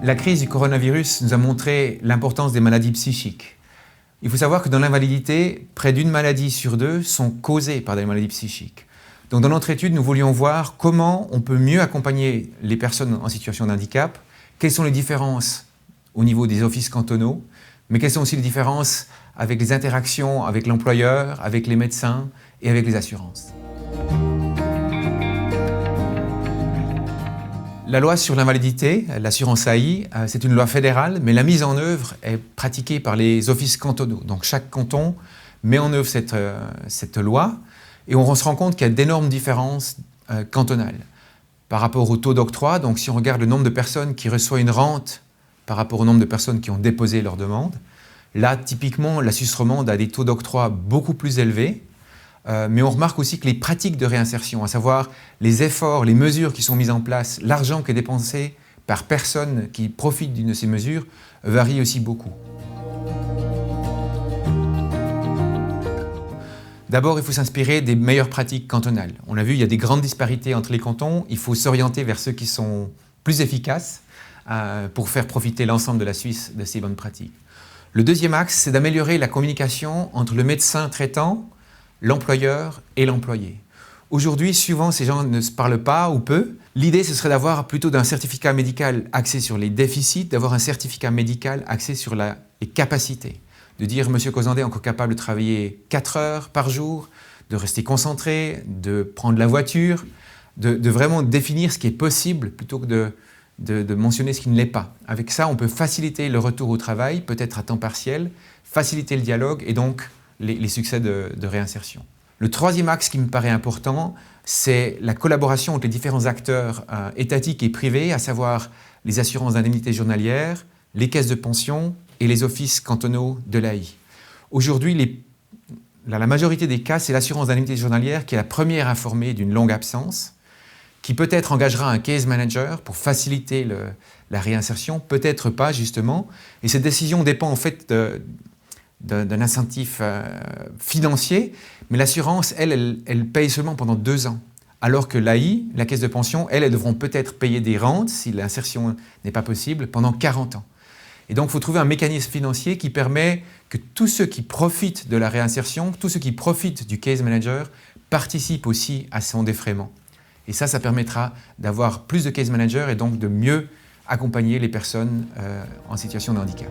La crise du coronavirus nous a montré l'importance des maladies psychiques. Il faut savoir que dans l'invalidité, près d'une maladie sur deux sont causées par des maladies psychiques. Donc dans notre étude, nous voulions voir comment on peut mieux accompagner les personnes en situation de handicap, quelles sont les différences au niveau des offices cantonaux, mais quelles sont aussi les différences avec les interactions avec l'employeur, avec les médecins et avec les assurances. La loi sur l'invalidité, l'assurance AI, c'est une loi fédérale, mais la mise en œuvre est pratiquée par les offices cantonaux. Donc chaque canton met en œuvre cette loi et on se rend compte qu'il y a d'énormes différences cantonales par rapport au taux d'octroi. Donc si on regarde le nombre de personnes qui reçoivent une rente par rapport au nombre de personnes qui ont déposé leur demande, là typiquement la Suisse romande a des taux d'octroi beaucoup plus élevés. Mais on remarque aussi que les pratiques de réinsertion, à savoir les efforts, les mesures qui sont mises en place, l'argent qui est dépensé par personne qui profite d'une de ces mesures, varie aussi beaucoup. D'abord, il faut s'inspirer des meilleures pratiques cantonales. On l'a vu, il y a des grandes disparités entre les cantons. Il faut s'orienter vers ceux qui sont plus efficaces pour faire profiter l'ensemble de la Suisse de ces bonnes pratiques. Le deuxième axe, c'est d'améliorer la communication entre le médecin traitant, l'employeur et l'employé. Aujourd'hui, souvent, ces gens ne se parlent pas ou peu. L'idée, ce serait d'avoir plutôt d'un certificat médical axé sur les déficits, d'avoir un certificat médical axé sur les capacités. De dire, monsieur Cozandé est encore capable de travailler 4 heures par jour, de rester concentré, de prendre la voiture, de vraiment définir ce qui est possible plutôt que de mentionner ce qui ne l'est pas. Avec ça, on peut faciliter le retour au travail, peut-être à temps partiel, faciliter le dialogue et donc les succès de réinsertion. Le troisième axe qui me paraît important, c'est la collaboration entre les différents acteurs étatiques et privés, à savoir les assurances d'indemnité journalière, les caisses de pension et les offices cantonaux de l'AI. Aujourd'hui, la majorité des cas, c'est l'assurance d'indemnité journalière qui est la première informée d'une longue absence, qui peut-être engagera un case manager pour faciliter la réinsertion, peut-être pas justement. Et cette décision dépend en fait d'un incentif financier, mais l'assurance, elle paye seulement pendant 2 ans. Alors que l'AI, la caisse de pension, elles devront peut-être payer des rentes, si l'insertion n'est pas possible, pendant 40 ans. Et donc, il faut trouver un mécanisme financier qui permet que tous ceux qui profitent de la réinsertion, tous ceux qui profitent du case manager, participent aussi à son défraiement. Et ça permettra d'avoir plus de case managers et donc de mieux accompagner les personnes en situation de handicap.